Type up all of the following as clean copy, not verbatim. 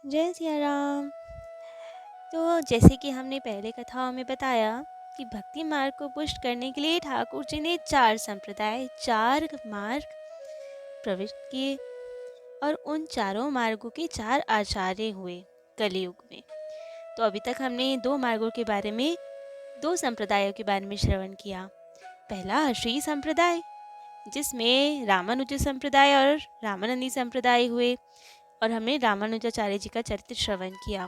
जय सिया राम। तो जैसे कि हमने पहले कथाओं में बताया कि भक्ति मार्ग को पुष्ट करने के लिए ठाकुर जी ने 4 मार्ग प्रविष्ट किए और उन चारों मार्गों के 4 आचार्य हुए कलयुग में। तो अभी तक हमने 2 मार्गों के बारे में, 2 संप्रदायों के बारे में श्रवण किया। पहला श्री संप्रदाय, जिसमें रामानुज संप्रदाय और रामानंदी संप्रदाय हुए और हमने रामानुजाचार्य जी का चरित्र श्रवण किया।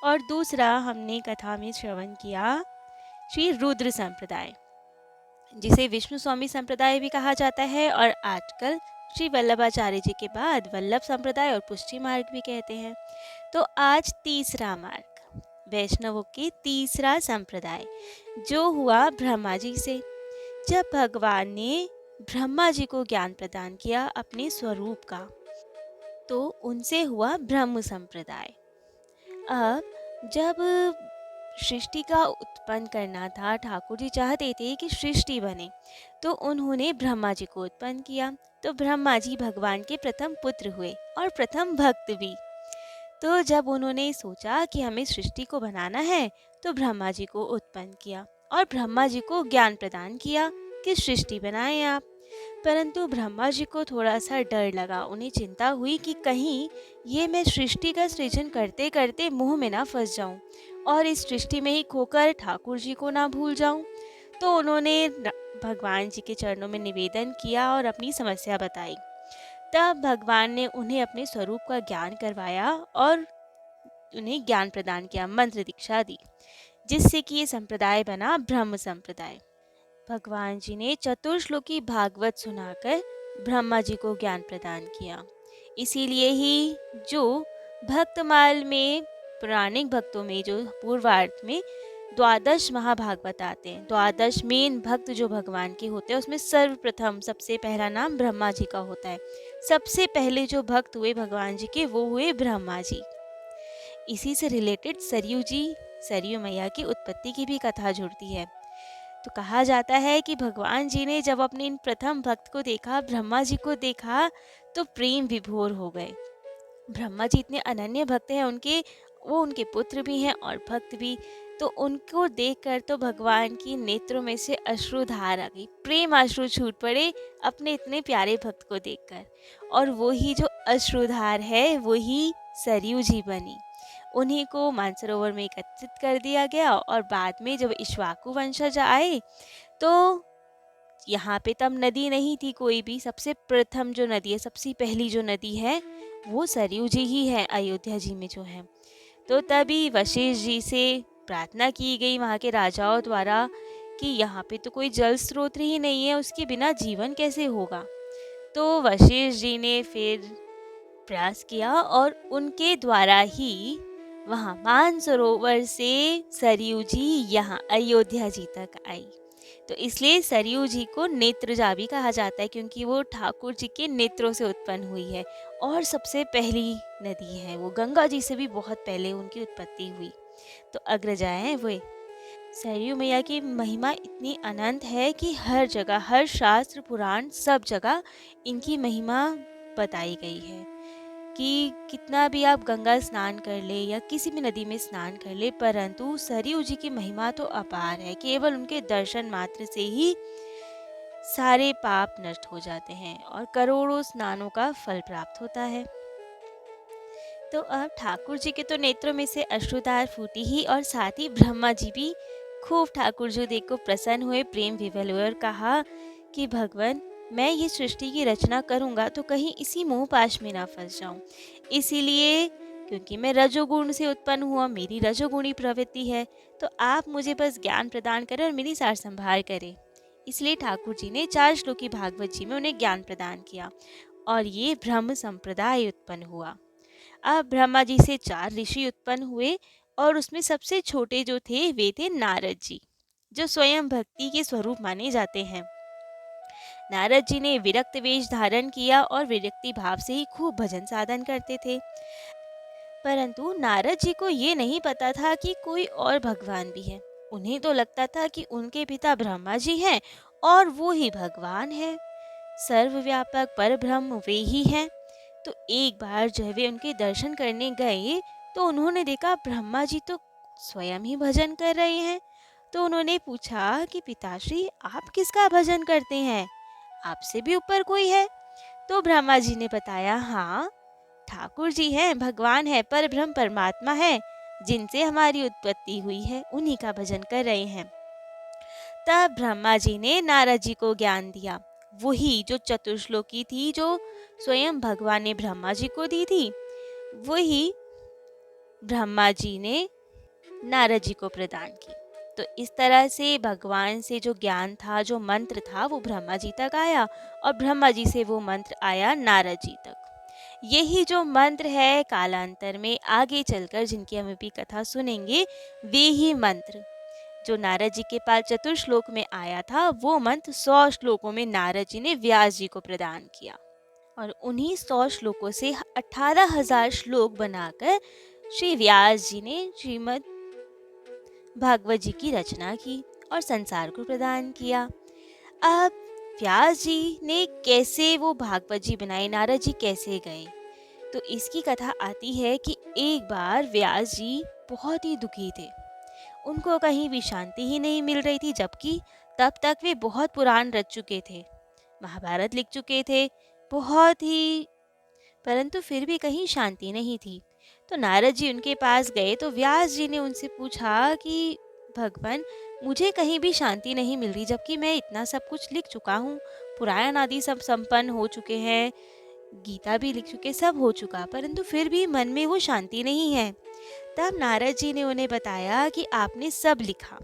और दूसरा हमने कथा में श्रवण किया श्री रुद्र संप्रदाय, जिसे विष्णु स्वामी संप्रदाय भी कहा जाता है और आजकल श्री वल्लभाचार्य जी के बाद वल्लभ संप्रदाय और पुष्टि मार्ग भी कहते हैं। तो आज तीसरा मार्ग, वैष्णवों के तीसरा संप्रदाय, जो हुआ ब्रह्मा जी से। जब भगवान ने ब्रह्मा जी को ज्ञान प्रदान किया अपने स्वरूप का, तो उनसे हुआ ब्रह्म संप्रदाय। अब जब सृष्टि का उत्पन्न करना था, ठाकुर जी चाहते थे कि सृष्टि बने, तो उन्होंने ब्रह्मा जी को उत्पन्न किया। तो ब्रह्मा जी भगवान के प्रथम पुत्र हुए और प्रथम भक्त भी। तो जब उन्होंने सोचा कि हमें सृष्टि को बनाना है, तो ब्रह्मा जी को उत्पन्न किया और ब्रह्मा जी को ज्ञान प्रदान किया कि सृष्टि बनाएं आप। परंतु ब्रह्मा जी को थोड़ा सा डर लगा, उन्हें चिंता हुई कि कहीं ये मैं सृष्टि का सृजन करते करते मुंह में ना फंस जाऊं और इस सृष्टि में ही खोकर ठाकुर जी को ना भूल जाऊं। तो उन्होंने भगवान जी के चरणों में निवेदन किया और अपनी समस्या बताई। तब भगवान ने उन्हें अपने स्वरूप का ज्ञान करवाया और उन्हें ज्ञान प्रदान किया, मंत्र दीक्षा दी, जिससे कि ये संप्रदाय बना ब्रह्म संप्रदाय। भगवान जी ने चतुर्श्लोकी भागवत सुनाकर ब्रह्मा जी को ज्ञान प्रदान किया। इसीलिए ही जो भक्तमाल में, पौराणिक भक्तों में, जो पूर्वार्ध में 12 महाभागवत आते हैं, 12 मेन भक्त जो भगवान के होते हैं, उसमें सर्वप्रथम सबसे पहला नाम ब्रह्मा जी का होता है। सबसे पहले जो भक्त हुए भगवान जी के, वो हुए ब्रह्मा जी। इसी से रिलेटेड सरयू जी, सरयू मैया की उत्पत्ति की भी कथा जुड़ती है। तो कहा जाता है कि भगवान जी ने जब अपने इन प्रथम भक्त को देखा, ब्रह्मा जी को देखा, तो प्रेम विभोर हो गए। ब्रह्मा जी इतने अनन्य भक्त हैं, वो उनके पुत्र भी हैं और भक्त भी। तो उनको देखकर तो भगवान की नेत्रों में से अश्रुधार आ गई, प्रेम अश्रु छूट पड़े अपने इतने प्यारे भक्त को देखकर। और वही जो अश्रुधार है, वही सरयू जी बनी। उन्हीं को मानसरोवर में एकत्रित कर दिया गया और बाद में जब इक्ष्वाकु वंशज आए, तो यहाँ पे तब नदी नहीं थी कोई भी। सबसे प्रथम जो नदी है, सबसे पहली जो नदी है, वो सरयू जी ही है, अयोध्या जी में जो है। तो तभी वशिष्ठ जी से प्रार्थना की गई वहाँ के राजाओं द्वारा कि यहाँ पे तो कोई जल स्रोत ही नहीं है, उसके बिना जीवन कैसे होगा। तो वशिष्ठ जी ने फिर प्रयास किया और उनके द्वारा ही वहाँ मानसरोवर से सरयू जी यहाँ अयोध्या जी तक आई। तो इसलिए सरयू जी को नेत्रजा भी कहा जाता है, क्योंकि वो ठाकुर जी के नेत्रों से उत्पन्न हुई है और सबसे पहली नदी है वो। गंगा जी से भी बहुत पहले उनकी उत्पत्ति हुई। तो अग्रजा है वो। सरयू मैया की महिमा इतनी अनंत है कि हर जगह, हर शास्त्र पुराण, सब जगह इनकी महिमा बताई गई है कि कितना भी आप गंगा स्नान कर ले या किसी भी नदी में स्नान कर ले, परंतु सरयू जी की महिमा तो अपार है। केवल उनके दर्शन मात्र से ही सारे पाप नष्ट हो जाते हैं और करोड़ों स्नानों का फल प्राप्त होता है। तो अब ठाकुर जी के तो नेत्रों में से अश्रुधार फूटी ही, और साथ ही ब्रह्मा जी भी खूब ठाकुर जी देख को प्रसन्न हुए, प्रेम विवल हुए और कहा कि भगवान, मैं ये सृष्टि की रचना करूँगा तो कहीं इसी मोह पाश में ना फंस जाऊँ। इसीलिए, क्योंकि मैं रजोगुण से उत्पन्न हुआ, मेरी रजोगुणी प्रवृत्ति है, तो आप मुझे बस ज्ञान प्रदान करें और मेरी सार संभाल करें। इसलिए ठाकुर जी ने 4 श्लोकी भागवत जी में उन्हें ज्ञान प्रदान किया और ये ब्रह्म संप्रदाय उत्पन्न हुआ। अब ब्रह्मा जी से 4 ऋषि उत्पन्न हुए और उसमें सबसे छोटे जो थे वे थे नारद जी, जो स्वयं भक्ति के स्वरूप माने जाते हैं। नारद जी ने विरक्त वेश धारण किया और विरक्ति भाव से ही खूब भजन साधन करते थे। परंतु नारद जी को ये नहीं पता था कि कोई और भगवान भी है। उन्हें तो लगता था कि उनके पिता ब्रह्मा जी हैं और वो ही भगवान है, सर्वव्यापक पर ब्रह्म वे ही हैं। तो एक बार जब वे उनके दर्शन करने गए तो उन्होंने देखा ब्रह्मा जी तो स्वयं ही भजन कर रहे हैं। तो उन्होंने पूछा कि पिताश्री, आप किसका भजन करते हैं? आपसे भी ऊपर कोई है? तो ब्रह्मा जी ने बताया, हाँ, ठाकुर जी हैं, भगवान है, पर ब्रह्म परमात्मा है, जिनसे हमारी उत्पत्ति हुई है, उन्हीं का भजन कर रहे हैं। तब ब्रह्मा जी ने नारद जी को ज्ञान दिया, वही जो चतुर्श्लोकी थी, जो स्वयं भगवान ने ब्रह्मा जी को दी थी, वही ब्रह्मा जी ने नारद जी को प्रदान की। तो इस तरह से भगवान से जो ज्ञान था, जो मंत्र था, वो ब्रह्मा जी तक आया और ब्रह्मा जी से वो मंत्र आया नारद जी तक। यही जो मंत्र है, कालांतर में आगे चलकर जिनकी हम अभी कथा सुनेंगे, वे ही मंत्र जो नारद जी के पास चतुर्श्लोक में आया था, वो मंत्र 100 श्लोकों में नारद जी ने व्यास जी को प्रदान किया और उन्हीं 100 श्लोकों से 18,000 श्लोक बनाकर श्री व्यास जी ने श्रीमद् भागवत जी की रचना की और संसार को प्रदान किया। अब व्यास जी ने कैसे वो भागवत जी बनाई, नारद जी कैसे गए? तो इसकी कथा आती है कि एक बार व्यास जी बहुत ही दुखी थे। उनको कहीं भी शांति ही नहीं मिल रही थी, जबकि तब तक वे बहुत पुराण रच चुके थे, महाभारत लिख चुके थे, बहुत ही, परंतु फिर भी कहीं शांति नहीं थी। तो नारद जी उनके पास गए तो व्यास जी ने उनसे पूछा कि भगवान, मुझे कहीं भी शांति नहीं मिल रही, जबकि मैं इतना सब कुछ लिख चुका हूँ, पुराण आदि सब संपन्न हो चुके हैं, गीता भी लिख चुके, सब हो चुका, परंतु फिर भी मन में वो शांति नहीं है। तब नारद जी ने उन्हें बताया कि आपने सब लिखा,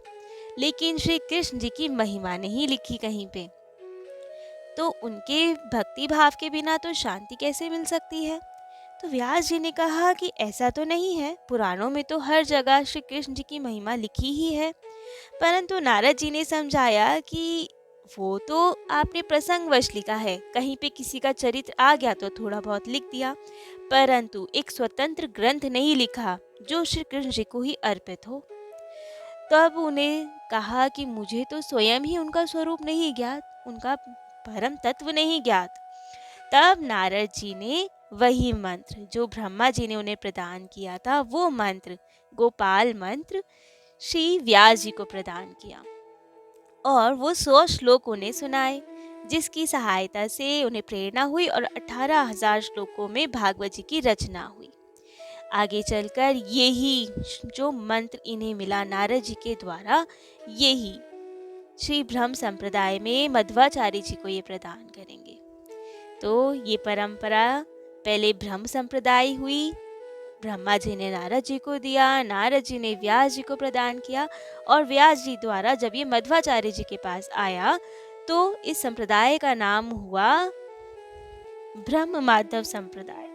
लेकिन श्री कृष्ण जी की महिमा नहीं लिखी कहीं पे, तो उनके भक्ति भाव के बिना तो शांति कैसे मिल सकती है? तो व्यास जी ने कहा कि ऐसा तो नहीं है, पुराणों में तो हर जगह श्री कृष्ण जी की महिमा लिखी ही है। परंतु नारद जी ने समझाया कि वो तो आपने प्रसंगवश लिखा है, कहीं पे किसी का चरित्र आ गया तो थोड़ा बहुत लिख दिया, परंतु एक स्वतंत्र ग्रंथ नहीं लिखा जो श्री कृष्ण जी को ही अर्पित हो। तब उन्हें कहा कि मुझे तो स्वयं ही उनका स्वरूप नहीं ज्ञात, उनका परम तत्व नहीं ज्ञात। तब नारद जी ने वही मंत्र जो ब्रह्मा जी ने उन्हें प्रदान किया था, वो मंत्र, गोपाल मंत्र, श्री व्यास जी को प्रदान किया और वो 100 श्लोक उन्हें सुनाए, जिसकी सहायता से उन्हें प्रेरणा हुई और 18,000 श्लोकों में भागवत जी की रचना हुई। आगे चलकर यही जो मंत्र इन्हें मिला नारद जी के द्वारा, यही श्री ब्रह्म संप्रदाय में मध्वाचार्य जी को ये प्रदान करेंगे। तो ये परंपरा पहले ब्रह्म संप्रदाय हुई, ब्रह्मा जी ने नारद जी को दिया, नारद जी ने व्यास जी को प्रदान किया और व्यास जी द्वारा जब ये मध्वाचार्य जी के पास आया तो इस संप्रदाय का नाम हुआ ब्रह्म माधव संप्रदाय।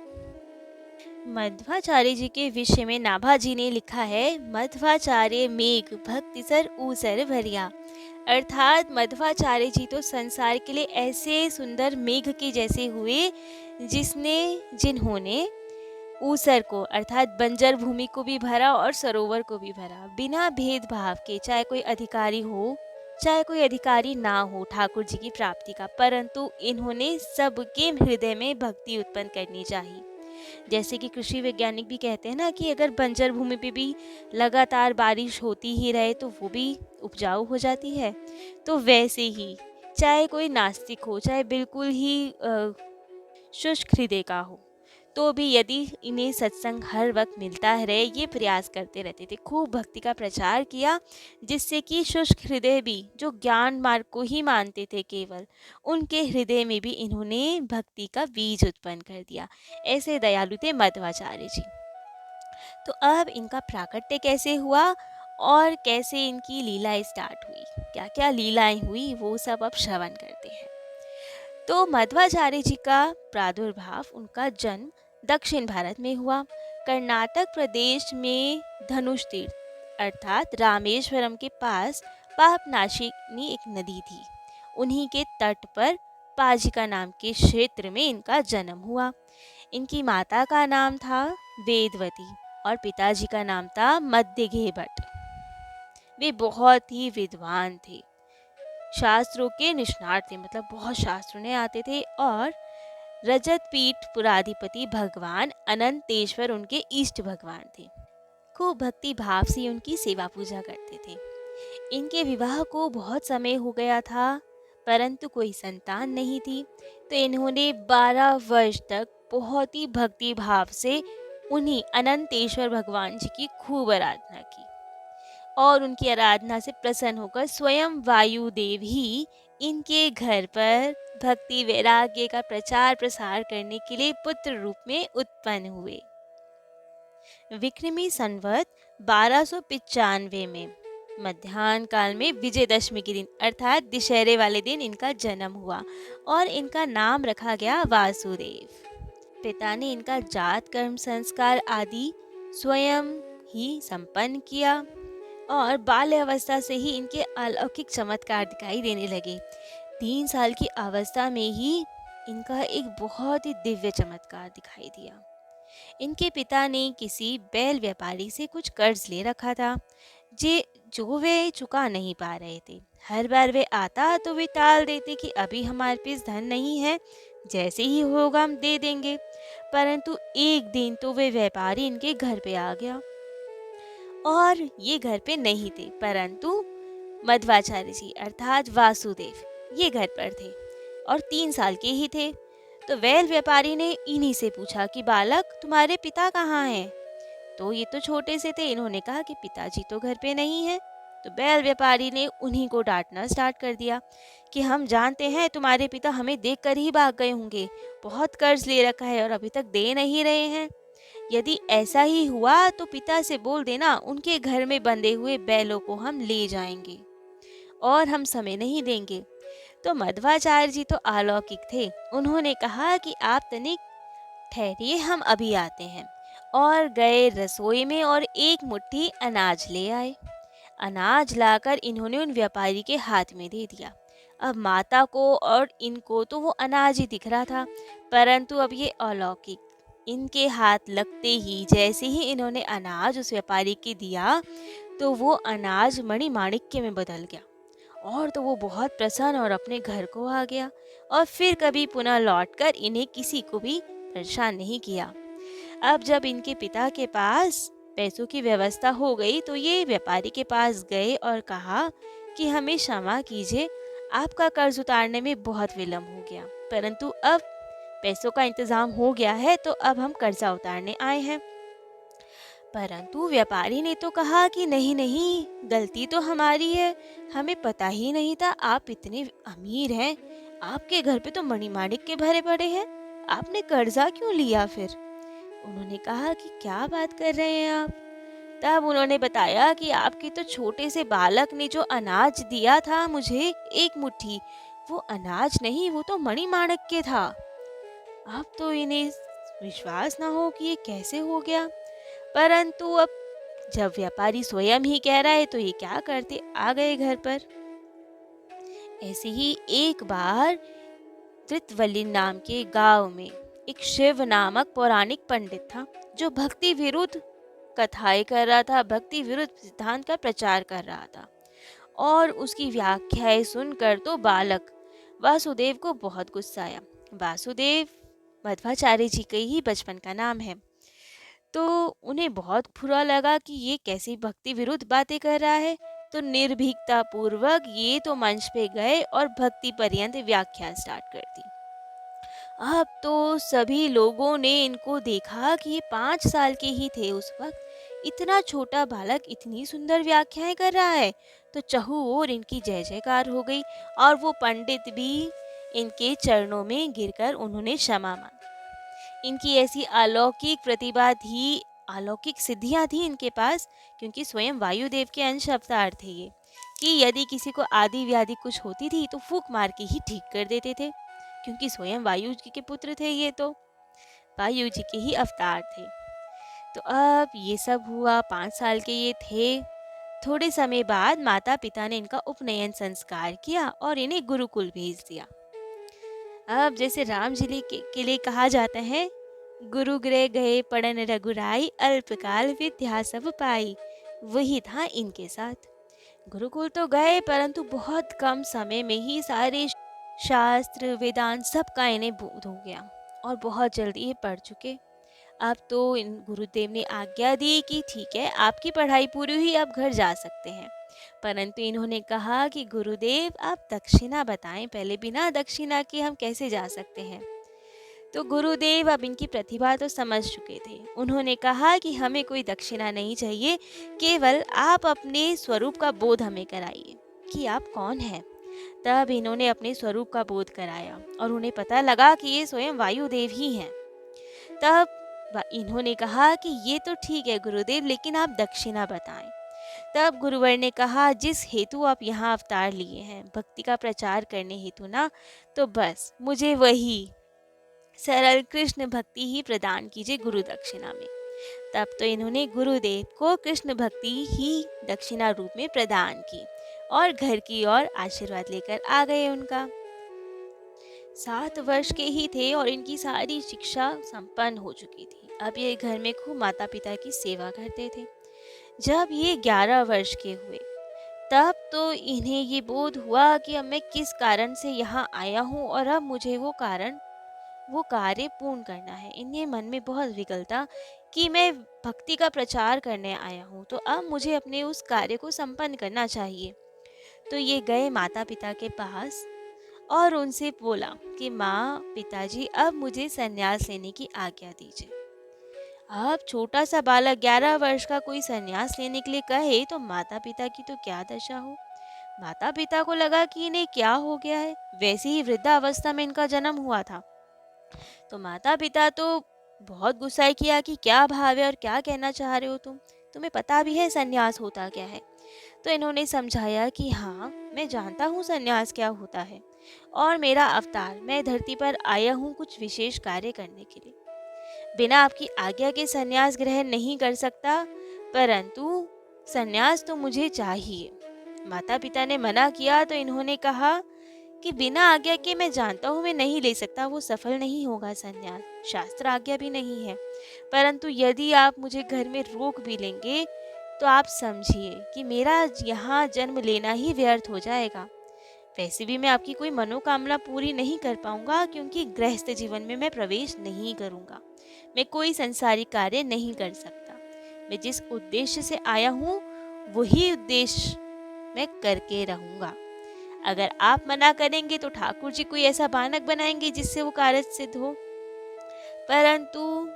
मध्वाचार्य जी के विषय में नाभा जी ने लिखा है, मध्वाचार्य मेघ भक्ति सर ऊसर भरिया, अर्थात मध्वाचार्य जी तो संसार के लिए ऐसे सुंदर मेघ के जैसे हुए जिन्होंने ऊसर को अर्थात बंजर भूमि को भी भरा और सरोवर को भी भरा, बिना भेदभाव के, चाहे कोई अधिकारी हो चाहे कोई अधिकारी ना हो ठाकुर जी की प्राप्ति का, परंतु इन्होंने सबके हृदय में भक्ति उत्पन्न करनी चाहिए। जैसे कि कृषि वैज्ञानिक भी कहते हैं ना कि अगर बंजर भूमि पे भी लगातार बारिश होती ही रहे तो वो भी उपजाऊ हो जाती है, तो वैसे ही चाहे कोई नास्तिक हो, चाहे बिल्कुल ही शुष्क हृदय का हो, तो भी यदि इन्हें सत्संग हर वक्त मिलता रहे, ये प्रयास करते रहते थे, खूब भक्ति का प्रचार किया, जिससे कि शुष्क हृदय भी जो ज्ञान मार्ग को ही मानते थे केवल, उनके हृदय में भी इन्होंने भक्ति का बीज उत्पन्न कर दिया। ऐसे दयालु थे मध्वाचार्य जी। तो अब इनका प्राकट्य कैसे हुआ और कैसे इनकी लीलाएं स्टार्ट हुई, क्या क्या लीलाएं हुई, वो सब अब श्रवण करते हैं। तो मध्वाचार्य जी का प्रादुर्भाव, उनका जन्म दक्षिण भारत में हुआ, कर्नाटक प्रदेश में धनुष तीर्थ अर्थात रामेश्वरम के पास पापनाशिनी एक नदी थी, उन्हीं के तट पर पाजिका नाम के क्षेत्र में इनका जन्म हुआ। इनकी माता का नाम था वेदवती और पिताजी का नाम था मध्यगे भट्ट। वे बहुत ही विद्वान थे, शास्त्रों के निष्णात थे, मतलब बहुत शास्त्र उन्हें आते थे और रजत पीठ पुराधिपति भगवान अनंतेश्वर उनके इष्ट भगवान थे। खूब भक्ति भाव से उनकी सेवा पूजा करते थे। इनके विवाह को बहुत समय हो गया था, परंतु कोई संतान नहीं थी। तो इन्होंने 12 वर्ष तक बहुत ही भक्ति भाव से उन्हीं अनंतेश्वर भगवान जी की खूब आराधना की, और उनकी आराधना से प्रसन्न होकर स्वयं वायुदेव ही इनके घर पर भक्ति वैराग्य का प्रचार प्रसार करने के लिए पुत्र रूप में उत्पन्न हुए। विक्रमी संवत 1295 में मध्याह्न काल में विजयदशमी के दिन अर्थात दशहरे वाले दिन इनका जन्म हुआ और इनका नाम रखा गया वासुदेव। पिता ने इनका जात कर्म संस्कार आदि स्वयं ही संपन्न किया और बाल्य अवस्था से ही इनके अलौकिक चमत्कार दिखाई देने लगे। 3 साल की अवस्था में ही इनका एक बहुत ही दिव्य चमत्कार दिखाई दिया। इनके पिता ने किसी बैल व्यापारी से कुछ कर्ज ले रखा था जो वे चुका नहीं पा रहे थे। हर बार वे आता तो वे टाल देते कि अभी हमारे पास धन नहीं है, जैसे ही होगा हम दे देंगे। परंतु एक दिन तो वे व्यापारी इनके घर पे आ गया और ये घर पे नहीं थे, परंतु मध्वाचार्य जी अर्थात वासुदेव ये घर पर थे और 3 साल के ही थे। तो बैल व्यापारी ने इन्हीं से पूछा कि बालक तुम्हारे पिता कहाँ हैं? तो ये तो छोटे से थे, इन्होंने कहा कि पिताजी तो घर पे नहीं है। तो बैल व्यापारी ने उन्हीं को डांटना स्टार्ट कर दिया कि हम जानते हैं तुम्हारे पिता हमें देखकर ही भाग गए होंगे, बहुत कर्ज ले रखा है और अभी तक दे नहीं रहे हैं। यदि ऐसा ही हुआ तो पिता से बोल देना उनके घर में बंधे हुए बैलों को हम ले जाएंगे और हम समय नहीं देंगे। तो मध्वाचार्य जी तो अलौकिक थे, उन्होंने कहा कि आप तनिक ठहरिए, हम अभी आते हैं, और गए रसोई में और एक मुट्ठी अनाज ले आए। अनाज लाकर इन्होंने उन व्यापारी के हाथ में दे दिया। अब माता को और इनको तो वो अनाज ही दिख रहा था, परंतु अब ये अलौकिक इनके हाथ लगते ही जैसे ही इन्होंने अनाज उस व्यापारी के दिया तो वो अनाज मणिमाणिक्य में बदल गया और तो वो बहुत प्रसन्न और अपने घर को आ गया और फिर कभी पुनः लौटकर इन्हें किसी को भी परेशान नहीं किया। अब जब इनके पिता के पास पैसों की व्यवस्था हो गई तो ये व्यापारी के पास गए और कहा कि हमें क्षमा कीजिए, आपका कर्ज उतारने में बहुत विलम्ब हो गया, परंतु अब पैसों का इंतजाम हो गया है तो अब हम कर्जा उतारने आए हैं। परंतु व्यापारी ने तो कहा कि नहीं नहीं, गलती तो हमारी है, हमें पता ही नहीं था आप इतने अमीर हैं, आपके घर पे तो मणिमाणिक के भरे पड़े हैं, आपने कर्जा क्यों लिया फिर? उन्होंने कहा कि क्या बात कर रहे हैं आप? तब उन्होंने बताया कि आपके तो छोटे से बालक ने जो अनाज दिया था मुझे एक मुट्ठी, वो अनाज नहीं, वो तो मणिमाणिक के था। अब तो इन्हें विश्वास ना हो कि ये कैसे हो गया, परंतु अब जब व्यापारी स्वयं ही कह रहा है तो ये क्या करते, आ गए घर पर। ऐसे ही एक बार त्रितवल्ली नाम के गांव में एक शिव नामक पौराणिक पंडित था जो भक्ति विरुद्ध कथाएं कर रहा था, भक्ति विरुद्ध सिद्धांत का प्रचार कर रहा था, और उसकी व्याख्याएं सुनकर तो बालक वासुदेव को बहुत गुस्सा आया। वासुदेव मध्वाचार्य जी का ही बचपन का नाम है। तो उन्हें बहुत बुरा लगा कि ये कैसी भक्ति विरुद्ध बातें कर रहा है, तो निर्भीकता पूर्वक ये तो मंच पे गए और भक्ति पर्यंत व्याख्या स्टार्ट कर दी। अब तो सभी लोगों ने इनको देखा कि ये 5 साल के ही थे उस वक्त, इतना छोटा बालक इतनी सुंदर व्याख्याएं कर रहा है, तो चहुओर इनकी जय जयकार हो गई और वो पंडित भी इनके चरणों में गिरकर उन्होंने क्षमा मांगी। इनकी ऐसी अलौकिक प्रतिभा थी, अलौकिक सिद्धियां थी इनके पास, क्योंकि स्वयं वायुदेव के अंश अवतार थे ये, कि यदि किसी को आदि व्याधि कुछ होती थी तो फूंक मार के ही ठीक कर देते थे, क्योंकि स्वयं वायु जी के पुत्र थे, ये तो वायु जी के ही अवतार थे। तो अब ये सब हुआ, 5 साल के ये थे। थोड़े समय बाद माता पिता ने इनका उपनयन संस्कार किया और इन्हें गुरुकुल भेज दिया। अब जैसे राम जी के लिए कहा जाता है, गुरु गृह गए पढ़न रघुराई, अल्पकाल विद्या सब पाई, वही था इनके साथ। गुरुकुल तो गए, परंतु बहुत कम समय में ही सारे शास्त्र वेदांत सब का इन्हें बोध हो गया और बहुत जल्दी ये पढ़ चुके। अब तो इन गुरुदेव ने आज्ञा दी कि ठीक है, आपकी पढ़ाई पूरी हुई, आप घर जा सकते हैं। परंतु इन्होंने कहा कि गुरुदेव आप दक्षिणा बताएं पहले, बिना दक्षिणा के हम कैसे जा सकते हैं। तो गुरुदेव अब इनकी प्रतिभा तो समझ चुके थे। उन्होंने कहा कि हमें कोई दक्षिणा नहीं चाहिए, केवल आप अपने स्वरूप का बोध हमें कराइए कि आप कौन हैं। तब इन्होंने अपने स्वरूप का बोध कराया और उन्हें पता लगा कि ये स्वयं वायुदेव ही हैं। तब इन्होंने कहा कि ये तो ठीक है गुरुदेव, लेकिन आप दक्षिणा बताएं। तब गुरुवर ने कहा, जिस हेतु आप यहाँ अवतार लिए हैं, भक्ति का प्रचार करने हेतु ना, तो बस मुझे वही सरल कृष्ण भक्ति ही प्रदान कीजिए गुरु दक्षिणा में। तब तो इन्होंने गुरुदेव को कृष्ण भक्ति ही दक्षिणा रूप में प्रदान की और घर की ओर आशीर्वाद लेकर आ गए उनका। 7 वर्ष के ही थे और इनकी सारी शिक्षा संपन्न हो चुकी थी। अब ये घर में खूब माता पिता की सेवा करते थे। जब ये 11 वर्ष के हुए, तब तो इन्हें ये बोध हुआ कि अब मैं किस कारण से यहाँ आया हूँ और अब मुझे वो कार्य पूर्ण करना है। इन्हें मन में बहुत विकलता कि मैं भक्ति का प्रचार करने आया हूँ, तो अब मुझे अपने उस कार्य को संपन्न करना चाहिए। तो ये गए माता पिता के पास और उनसे बोला कि माँ पिताजी, अब मुझे संन्यास लेने की आज्ञा दीजिए। अब छोटा सा बालक 11 वर्ष का कोई संन्यास लेने के लिए कहे तो माता पिता की तो क्या दशा हो। माता पिता को लगा कि इन्हें क्या हो गया है। वैसे ही वृद्धावस्था में इनका जन्म हुआ था। तो माता पिता तो बहुत गुस्सा किया कि क्या भाव है और क्या कहना चाह रहे हो तुम्हें पता भी है संन्यास होता क्या है। तो इन्होंने समझाया कि हाँ, मैं जानता हूँ संन्यास क्या होता है और मेरा अवतार, मैं धरती पर आया हूँ कुछ विशेष कार्य करने के लिए। बिना आपकी आज्ञा के संन्यास ग्रहण नहीं कर सकता, परंतु संन्यास तो मुझे चाहिए। माता पिता ने मना किया तो इन्होंने कहा कि बिना आज्ञा के मैं जानता हूँ मैं नहीं ले सकता, वो सफल नहीं होगा संन्यास, शास्त्र आज्ञा भी नहीं है। परंतु यदि आप मुझे घर में रोक भी लेंगे तो आप समझिए कि मेरा यहाँ जन्म लेना ही व्यर्थ हो जाएगा। वैसे भी मैं आपकी कोई मनोकामना पूरी नहीं कर पाऊंगा, क्योंकि गृहस्थ जीवन में मैं प्रवेश नहीं करूंगा। मैं कोई संसारिक कार्य नहीं कर सकता। मैं जिस उद्देश्य से आया हूँ वही उद्देश्य मैं करके रहूंगा। अगर आप मना करेंगे तो ठाकुर जी कोई ऐसा बानक बनाएंगे जिससे वो कार्य सिद्ध हो, परंतु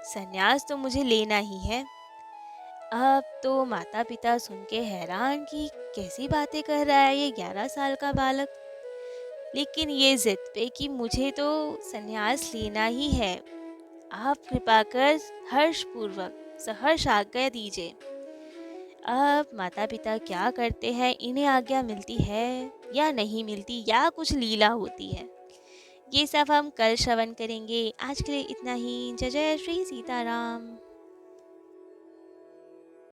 संन्यास तो मुझे लेना ही है। अब तो माता पिता सुन के हैरान कि कैसी बातें कर रहा है ये 11 साल का बालक, लेकिन ये जिद पे कि मुझे तो संन्यास लेना ही है। आप कृपा कर हर्षपूर्वक सहर्ष आज्ञा दीजिए। अब माता पिता क्या करते हैं, इन्हें आज्ञा मिलती है या नहीं मिलती, या कुछ लीला होती है, ये सब हम कल श्रवण करेंगे। आज के लिए इतना ही। जय जय श्री सीताराम।